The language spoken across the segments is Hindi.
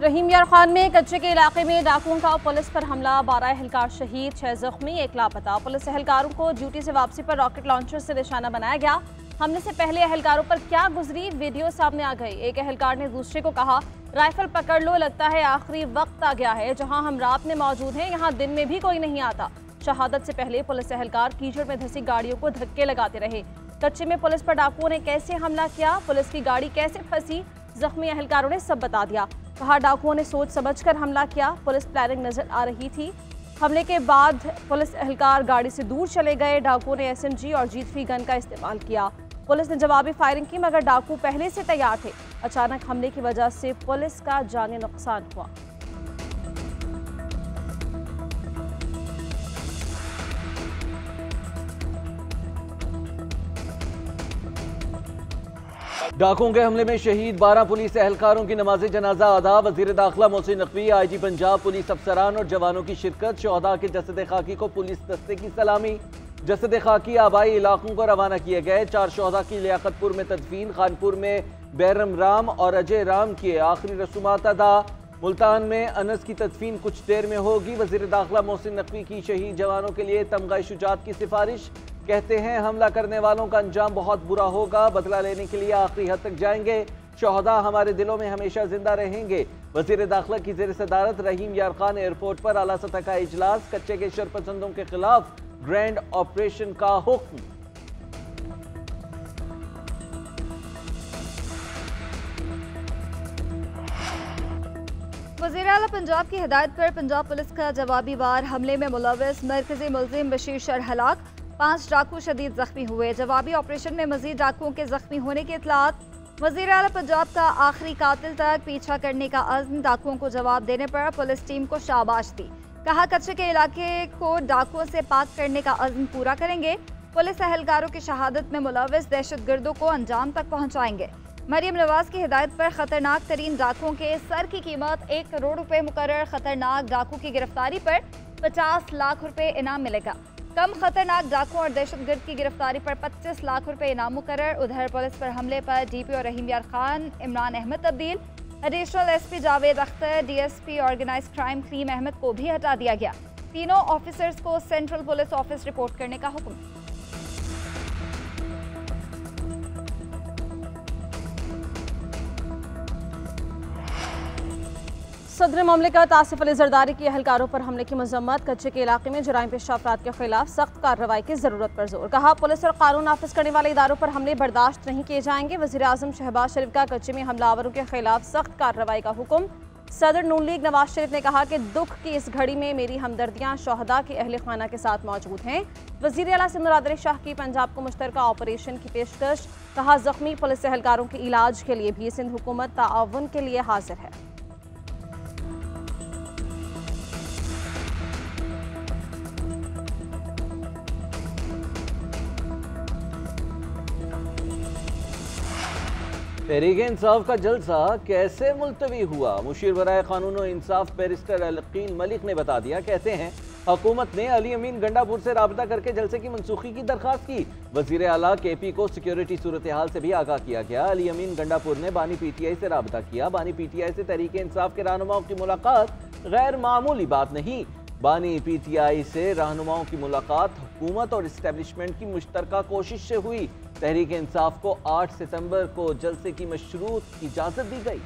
रहीम यार खान में कच्चे के इलाके में डाकुओं का पुलिस पर हमला, 12 एहलकार शहीद, 6 जख्मी, 1 लापता। पुलिस एहलकारों को ड्यूटी से वापसी पर रॉकेट लॉन्चर से निशाना बनाया गया। हमले से पहले एहलकारों पर क्या गुजरी, वीडियो सामने आ गई। एक एहलकार ने दूसरे को कहा, राइफल पकड़ लो, लगता है आखिरी वक्त आ गया है। जहां हम रात में मौजूद हैं, यहाँ दिन में भी कोई नहीं आता। शहादत से पहले पुलिस एहलकार कीचड़ में धंसी गाड़ियों को धक्के लगाते रहे। कच्चे में पुलिस पर डाकुओं ने कैसे हमला किया, पुलिस की गाड़ी कैसे फंसी, जख्मी एहलकारों ने सब बता दिया। कहा, डाकुओं ने सोच समझकर हमला किया, पुलिस प्लानिंग नजर आ रही थी। हमले के बाद पुलिस एहलकार गाड़ी से दूर चले गए। डाकुओं ने SMG और G3 गन का इस्तेमाल किया। पुलिस ने जवाबी फायरिंग की, मगर डाकू पहले से तैयार थे। अचानक हमले की वजह से पुलिस का जानी नुकसान हुआ। डाकुओं के हमले में शहीद 12 पुलिस एहलकारों की नमाज जनाजा अदा। वजीर दाखिला मोहसिन नकवी, IG पंजाब, पुलिस अफसरान और जवानों की शिरकत। शहदा के जसद खाकी को पुलिस दस्ते की सलामी। जसद खाकी आबाई इलाकों को रवाना किए गए। 4 शहदा की लियाकतपुर में तदफीन, खानपुर में बैरम राम और अजय राम की आखिरी रसूमात अदा। मुल्तान में अनस की तदफीन कुछ देर में होगी। वजीर दाखिला मोहसिन नकवी की शहीद जवानों के लिए तमगा शुजात की सिफारिश। कहते हैं, हमला करने वालों का अंजाम बहुत बुरा होगा, बदला लेने के लिए आखिरी हद तक जाएंगे। शहदा हमारे दिलों में हमेशा जिंदा रहेंगे। वजीर दाखिला की ज़ेर सदारत रहीम यार खान एयरपोर्ट पर आला सतह का इजलास। कच्चे के शरपसंदों के खिलाफ ग्रैंड ऑपरेशन का हुक्म। वज़ीर आला पंजाब की हिदायत पर पंजाब पुलिस का जवाबी वार हमले में मुलव्वस मरकजी मुलजिम बशीर शर हलाक, 5 डाकू शदीद जख्मी हुए। जवाबी ऑपरेशन में मजीद डाकुओं के जख्मी होने की इतलात। वज़ीर आला पंजाब का आखिरी कातिल तक पीछा करने का अज़्म, डाकुओं को जवाब देने पर पुलिस टीम को शाबाश दी। कहा, कच्चे के इलाके को डाकुओं से पाक करने का अज़्म पूरा करेंगे। पुलिस एहलकारों की शहादत में मुलव्वस दहशतगर्दों को अंजाम तक पहुँचाएंगे। मरियम नवाज की हिदायत पर खतरनाक तरीन डाकुओं के सर की कीमत 1 करोड़ रुपए मुकर्रर। खतरनाक डाकू की गिरफ्तारी पर 50 लाख रुपए इनाम मिलेगा। कम खतरनाक डाकू और दहशतगर्द की गिरफ्तारी पर 25 लाख रुपए इनाम मुकर्रर। उधर पुलिस पर हमले पर DPO रहीम यार खान, इमरान अहमद तब्दील, additional SP Javed Akhtar, DSP organize crime क्रीम अहमद को भी हटा दिया गया। तीनों ऑफिसर्स को सेंट्रल पुलिस ऑफिस रिपोर्ट करने का हुक्म। सदर ममलिकत आसिफ अली जरदारी की एहलकारों पर हमले की मजम्मत। कच्चे के इलाके में जराइम पेशा अफराद के खिलाफ सख्त कार्रवाई की जरूरत पर जोर। कहा, पुलिस और कानून नाफिज करने वाले इदारों पर हमले बर्दाश्त नहीं किए जाएंगे। वज़ीर आज़म शहबाज शरीफ का कच्चे में हमलावरों के खिलाफ सख्त कार्रवाई का हुक्म। सदर नून लीग नवाज शरीफ ने कहा कि दुख की इस घड़ी में मेरी हमदर्दियां शहदा के अहले खाना के साथ मौजूद हैं। वज़ीर आला से मुराद अली शाह की पंजाब को मुश्तरका ऑपरेशन की पेशकश। कहा, जख्मी पुलिस एहलकारों के इलाज के लिए भी सिंध हुकूमत ताआवुन के लिए हाजिर है। तहरीक इंसाफ का जलसा कैसे मुलतवी हुआ, मुशीर बराए कानून और इंसाफ बैरिस्टर अलकील मलिक ने बता दिया। कहते हैं, हुकूमत ने अली अमीन गंडापुर से राबता करके जलसे की मनसूखी की दरख्वास्त की। वजीर आला KP को सिक्योरिटी सूरत हाल से भी आगाह किया गया। अली अमीन गंडापुर ने बानी PTI से राबता किया। बानी PTI से तहरीक इंसाफ के रहनुमाओं की मुलाकात गैर मामूली बात नहीं। बानी PTI से रहनुमाओं की मुलाकात हुकूमत और इस्टेब्लिशमेंट की मुश्तरका कोशिश से हुई। तहरीक इंसाफ को 8 सितंबर को जलसे की मशरूत इजाजत दी गई।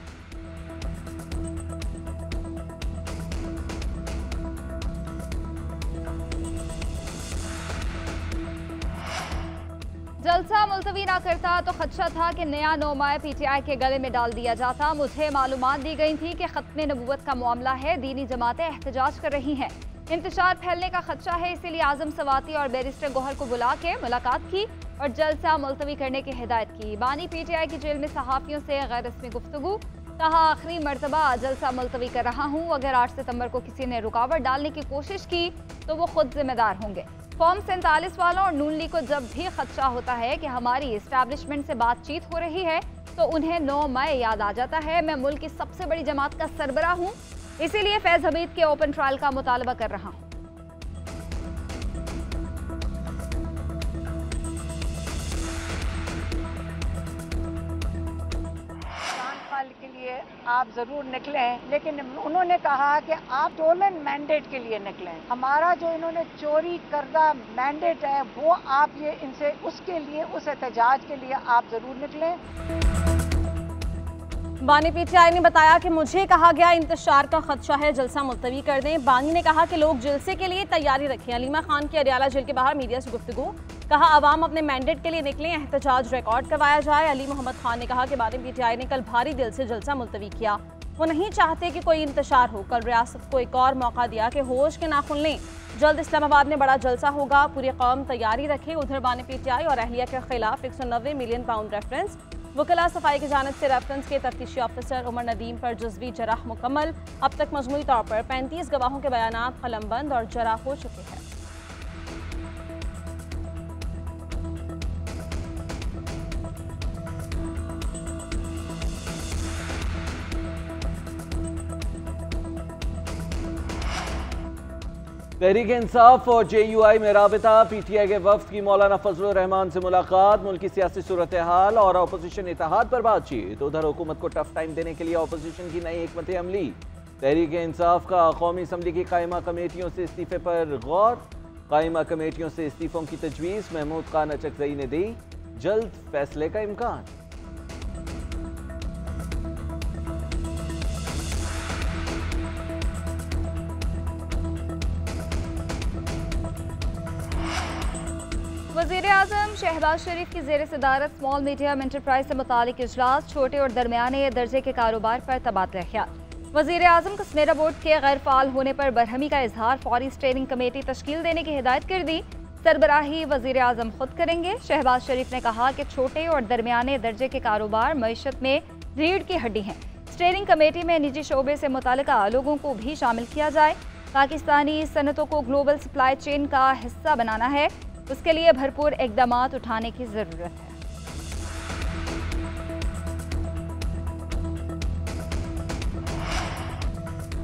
जलसा मुलतवी ना करता तो खदशा था कि नया नोमाया PTI के गले में डाल दिया जाता। मुझे मालूमात दी गई थी कि खत्म नबूवत का मामला है, दीनी जमातें एहतजाज कर रही हैं, इंतशार फैलने का खदशा है, इसीलिए आजम सवाती और बैरिस्टर गोहर को बुला के मुलाकात की और जलसा मुलतवी करने की हिदायत की। बानी PTI की जेल में सहाफ़ियों से गैर रस्मी गुफ्तगू। कहा, आखिरी मरतबा जलसा मुलतवी कर रहा हूँ, अगर 8 सितंबर को किसी ने रुकावट डालने की कोशिश की तो वो खुद जिम्मेदार होंगे। फॉर्म 47 वालों और नून लीग को जब भी खदशा होता है कि हमारी इस्टेब्लिशमेंट से बातचीत हो रही है तो उन्हें 9 मई याद आ जाता है। मैं मुल्क की सबसे बड़ी जमात का सरबराह हूँ, इसीलिए फैज हमीद के ओपन ट्रायल का मुतालबा कर रहा हूँ। साल के लिए आप जरूर निकलें, लेकिन उन्होंने कहा कि आप स्टोलन मैंडेट के लिए निकलें। हमारा जो इन्होंने चोरी करदा मैंडेट है वो आप ये इनसे उसके लिए, उस एहतजाज के लिए आप जरूर निकलें। बानी पीटीआई ने बताया कि मुझे कहा गया इंतशार का खदशा है, जलसा मुलतवी कर दें। बानी ने कहा कि लोग जलसे के लिए तैयारी रखें। अलीमा खान की अडियाला जेल के बाहर मीडिया से गुफ्तगू, कहा आवाम अपने मैंडेट के लिए निकलें, एहतजाज रिकॉर्ड करवाया जाए। अली मोहम्मद खान ने कहा कि बानी पीटीआई ने कल भारी दिल से जलसा मुलतवी किया, वो नहीं चाहते कि कोई इंतशार हो। कल रियासत को एक और मौका दिया कि होश के नाखुन लें। जल्द इस्लामाबाद में बड़ा जलसा होगा, पूरी कौम तैयारी रखे। उधर बानी पीटीआई और अहलिया के खिलाफ 190 मिलियन पाउंड रेफरेंस। वकला सफाई की जानिब से रेफरेंस के तफ्तीशी ऑफिसर उमर नदीम पर जुज़वी जराह मुकम्मल। अब तक मजमूई तौर पर 35 गवाहों के बयानात कलमबंद और जरा हो चुके हैं। तहरीक इंसाफ और JUI में राबिता। PTI के वफ्द की मौलाना फजलुर रहमान से मुलाकात, मुल्क की सियासी सूरत हाल और अपोजिशन इत्तेहाद पर बातचीत। उधर हुकूमत को टफ टाइम देने के लिए अपोजिशन की नई हिकमत अमली। तहरीक इंसाफ का कौमी असम्बली की कायमा कमेटियों से इस्तीफे पर गौर, कायमा कमेटियों से इस्तीफों की तजवीज़ महमूद खान अचकजई ने दी, जल्द फैसले का इम्कान। वज़ीर आज़म शहबाज शरीफ की ज़ेर सदारत स्मॉल मीडियम एंटरप्राइज से मुतालिक इजलास, छोटे और दरमियाने दर्जे के कारोबार पर तबादला ख्याल। वज़ीर आज़म को स्मेरा बोर्ड के गैर फाल होने पर बरहमी का इजहार, फौरी स्टेयरिंग कमेटी तश्कील देने की हिदायत कर दी। सरबराही वज़ीर आज़म खुद करेंगे। शहबाज शरीफ ने कहा कि छोटे और दरमियाने दर्जे के कारोबार मईशत में रीढ़ की हड्डी हैं। स्टेयरिंग कमेटी में निजी शोबे से मुताल्लिका लोगों को भी शामिल किया जाए। पाकिस्तानी सनतों को ग्लोबल सप्लाई चेन का हिस्सा बनाना है, उसके लिए भरपूर इक़दामात उठाने की ज़रूरत है।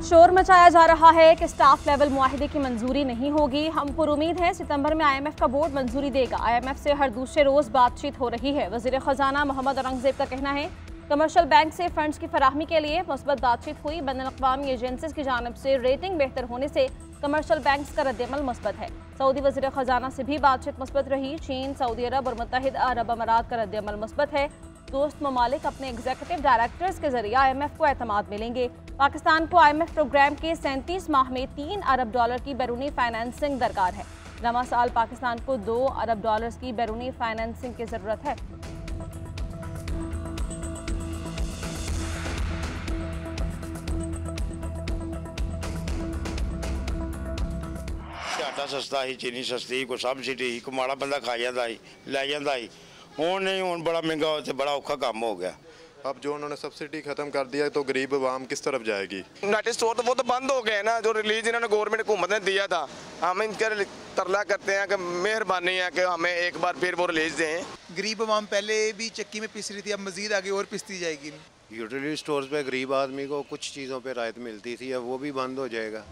शोर मचाया जा रहा है कि स्टाफ लेवल मुआहिदे की मंजूरी नहीं होगी। हम पुरुमीद हैं सितंबर में IMF का बोर्ड मंजूरी देगा। IMF से हर दूसरे रोज़ बातचीत हो रही है। वज़ीर ख़जाना मोहम्मद औरंगज़ेब का कहना है कमर्शियल बैंक से फंड्स की फराहमी के लिए मुस्बत बातचीत हुई। बैनुल-अक़वामी एजेंसीज की जानिब से रेटिंग बेहतर होने से कमर्शियल बैंक्स का रद्द-ए-अमल मुस्बत है। सऊदी वज़ीर ख़जाना से भी बातचीत मुस्बत रही। चीन, सऊदी अरब और मुत्तहिदा अरब अमारात का रद्द-ए-अमल मुस्बत है। दोस्त ममालिक अपने एग्जीक्यूटिव डायरेक्टर्स के जरिए IMF को एतमाद मिलेंगे। पाकिस्तान को IMF प्रोग्राम के 37 माह में $3 अरब की बैरूनी फाइनेंसिंग दरकार है। रवा साल पाकिस्तान को $2 अरब की बैरूनी फाइनेंसिंग की ज़रूरत है। आटा सस्ता ही, चीनी सस्ती, कोई सबसिडी, कोई माड़ा बंदा खा जाता ही, लै जाता ही। हुण नहीं, हुण बड़ा महंगा हो, बड़ा औखा काम हो गया। अब जो उन्होंने सब्सिडी खत्म कर दिया तो गरीब आवाम किस तरफ जाएगी? यूनाइटेड स्टोर तो वो तो बंद हो गए ना, जो रिलीज इन्होंने गवर्नमेंट हुकूमत ने दिया था। हम इनके तरला करते हैं कि मेहरबानी है कि हमें एक बार फिर वो रिलीज दें। गरीब आवाम पहले भी चक्की में पिस रही थी, अब मजीद आगे और पिसती जाएगी। यूटिलिटी स्टोर्स पे गरीब आदमी को कुछ चीज़ों पे राहत मिलती थी, अब वो भी बंद हो जाएगा।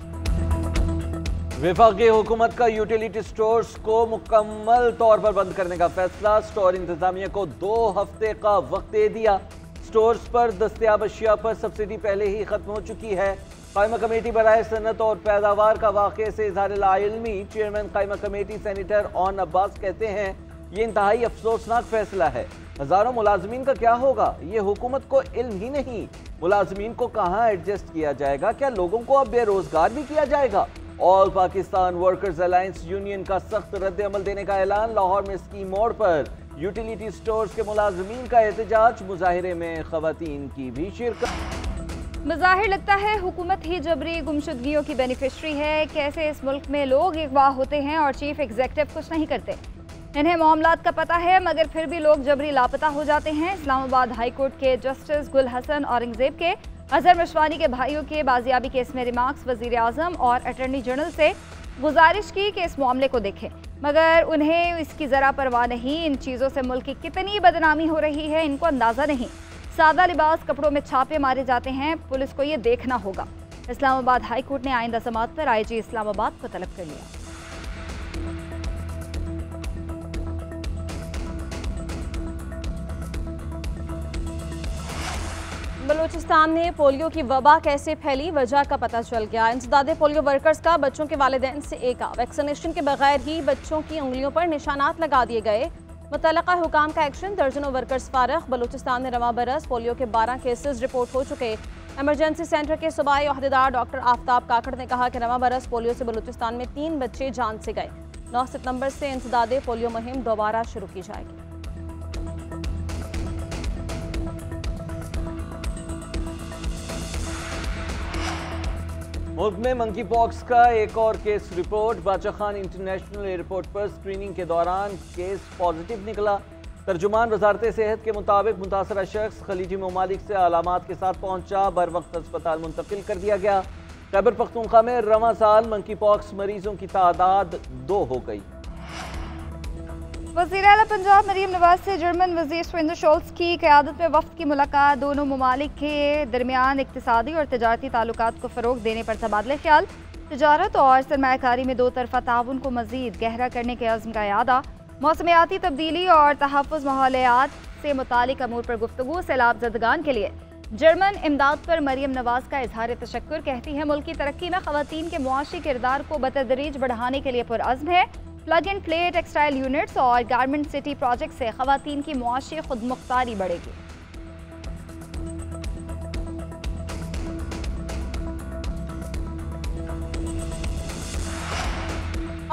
वफाकी हुकूमत का यूटिलिटी स्टोर्स को मुकम्मल तौर पर बंद करने का फैसला। स्टोर इंतजामिया को 2 हफ्ते का वक्त दे दिया। स्टोर्स पर दस्तयाब अशिया पर सब्सिडी पहले ही खत्म हो चुकी है। कायमा कमेटी बराए सनत और पैदावार का वाक़े से इज़हार लाइल्मी। चेयरमैन कायमा कमेटी सेनेटर ऑन अब्बास कहते हैं ये इंतहाई अफसोसनाक फैसला है। हज़ारों मुलाजमीन का क्या होगा, ये हुकूमत को इल्म ही नहीं। मुलाजमीन को कहाँ एडजस्ट किया जाएगा? क्या लोगों को अब बेरोजगार भी किया जाएगा? All Pakistan workers alliance union का सख्त रद्द अमल देने का ऐलान। लाहौर में स्कीम मोड़ पर यूटिलिटी स्टोर्स के मुलाजमीन का एहतजाज। मुजाहिरे में खवातीन की भी शिरकत। मज़ाहिर लगता है हुकूमत ही जबरी गुमशुदगियों की बेनिफिशरी है। कैसे इस मुल्क में लोग अगवा होते हैं और चीफ एग्जीक्यूटिव कुछ नहीं करते। इन्हें मामलात का पता है मगर फिर भी लोग जबरी लापता हो जाते हैं। इस्लामाबाद हाई कोर्ट के जस्टिस गुल हसन औरंगजेब के अजहर मशवानी के भाइयों के बाजियाबी केस में रिमार्क्स। वज़ीर आज़म और अटॉर्नी जनरल से गुजारिश की कि इस मामले को देखें, मगर उन्हें इसकी ज़रा परवाह नहीं। इन चीज़ों से मुल्क की कितनी बदनामी हो रही है इनको अंदाज़ा नहीं। सादा लिबास कपड़ों में छापे मारे जाते हैं, पुलिस को ये देखना होगा। इस्लामाबाद हाई कोर्ट ने आइंदा समाअत पर IG इस्लामाबाद को तलब कर लिया। बलूचिस्तान में पोलियो की वबा कैसे फैली, वजह का पता चल गया। इंसदादे पोलियो वर्कर्स का बच्चों के वालिदैन से एका। वैक्सीनेशन के बगैर ही बच्चों की उंगलियों पर निशानात लगा दिए गए। मुतल्लका हुकाम का एक्शन, दर्जनों वर्कर्स फारग। बलूचिस्तान में रवा बरस पोलियो के 12 केसेस रिपोर्ट हो चुके। एमरजेंसी सेंटर के सूबाई ओहदेदार डॉक्टर आफ्ताब काकड़ ने कहा कि रवा बरस पोलियो से बलूचिस्तान में 3 बच्चे जान से गए। 9 सितंबर से इंसदादे पोलियो मुहिम दोबारा शुरू की जाएगी। मुल्क में मंकी पॉक्स का एक और केस रिपोर्ट। बादशाह खान इंटरनेशनल एयरपोर्ट पर स्क्रीनिंग के दौरान केस पॉजिटिव निकला। तर्जुमान वजारत सेहत के मुताबिक मुतासरा शख्स खलीजी ममालिक से अलामात के साथ पहुंचा, बर वक्त अस्पताल मुंतकिल कर दिया गया। खैबर पख्तूनख्वा में रवां साल मंकी पॉक्स मरीजों की तादाद 2 हो गई। वज़ीर आला पंजाब मरीम नवाज से जर्मन वज़ीर सुरेंद्र शोल्स की क़यादत में वफ़द की मुलाकात। दोनों ममालिक के दरमियान इक़्तिसादी और तजारती ताल्लुकात को फ़रोग़ देने पर तबादला ख्याल। तजारत और सरमायाकारी में 2 तरफ़ा ताउन को मज़ीद गहरा करने के अज़्म का यादा। मौसमियाती तब्दीली और तहफ़्फ़ुज़ माहौलियात से मुतालिक अमूर पर गुफ्तगू। सैलाब ज़दगान के लिए जर्मन इमदाद पर मरीम नवाज का इजहार तशक्कुर। कहती है मुल्क की तरक्की में ख़वातीन के मुआशी किरदार को बतदरीज बढ़ाने के लिए पुरअज़्म है। Plug and play textile units और गारमेंट सिटी प्रोजेक्ट से ख़वातीन की मुआशी खुद मुख्तारी बढ़ेगी।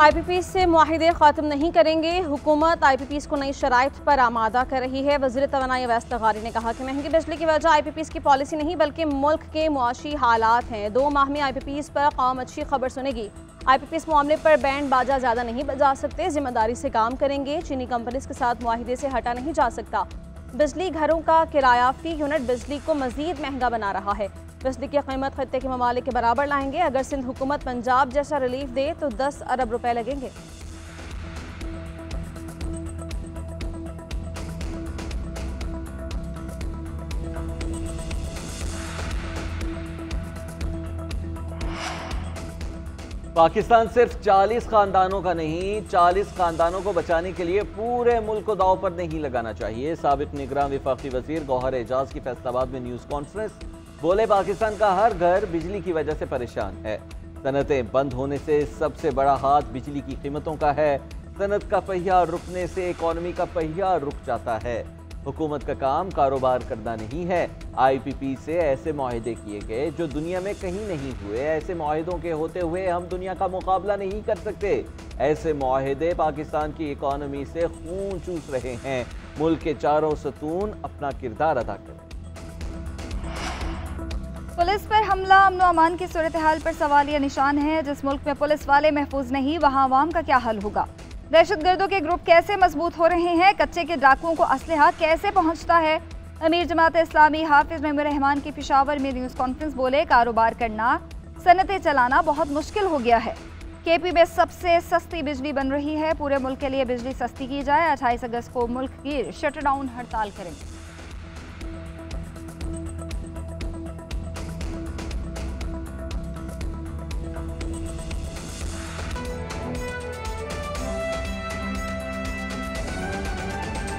IPP से मुआहिदे ख़त्म नहीं करेंगे। हुकूमत IPPs को नई शराइत पर आमादा कर रही है। वज़ीर तवानाई अवैस लगारी ने कहा कि महंगी बिजली की वजह IPPs की पॉलिसी नहीं बल्कि मुल्क के मुआशी हालात हैं। 2 माह में IPPs पर कौम अच्छी खबर सुनेगी। IPPs मामले पर बैंड बाजा ज़्यादा नहीं बजा सकते, जिम्मेदारी से काम करेंगे। चीनी कंपनीज के साथ मुआहिदे से हटा नहीं जा सकता। बिजली घरों का किराया फी यूनिट बिजली को मजीद महंगा बना रहा है। बिजली की कीमत खत्ते के ममालिक के बराबर लाएंगे। अगर सिंध हुकूमत पंजाब जैसा रिलीफ दे तो 10 अरब रुपए लगेंगे। पाकिस्तान सिर्फ 40 खानदानों का नहीं, 40 खानदानों को बचाने के लिए पूरे मुल्क को दांव पर नहीं लगाना चाहिए। साबिक निगरान वफाकी वजीर गौहर एजाज की फैसलाबाद में न्यूज़ कॉन्फ्रेंस। बोले, पाकिस्तान का हर घर बिजली की वजह से परेशान है। सनतें बंद होने से सबसे बड़ा हाथ बिजली की कीमतों का है। सनत का पहिया रुकने से इकॉनमी का पहिया रुक जाता है। हुकूमत का काम कारोबार करना नहीं है। IPP से ऐसे मुआहिदे किए गए जो दुनिया में कहीं नहीं हुए। ऐसे मुआहिदों के होते हुए हम दुनिया का मुकाबला नहीं कर सकते। ऐसे मुआहिदे पाकिस्तान की इकॉनमी से खून चूस रहे हैं। मुल्क के चारों सतून अपना किरदार अदा करें। पुलिस पर हमला अमन व अमान की सूरत हाल पर सवालिया निशान है। जिस मुल्क में पुलिस वाले महफूज नहीं, वहाँ अवाम का क्या हल होगा? दहशतगर्दों के ग्रुप कैसे मजबूत हो रहे हैं? कच्चे के डाकुओं को असलहा कैसे पहुँचता है? अमीर जमात इस्लामी हाफिज महमूद रहमान की पेशावर में न्यूज़ कॉन्फ्रेंस। बोले, कारोबार करना, सनतें चलाना बहुत मुश्किल हो गया है। KP में सबसे सस्ती बिजली बन रही है। पूरे मुल्क के लिए बिजली सस्ती की जाए। 28 अगस्त को मुल्क की शटडाउन हड़ताल करेंगे।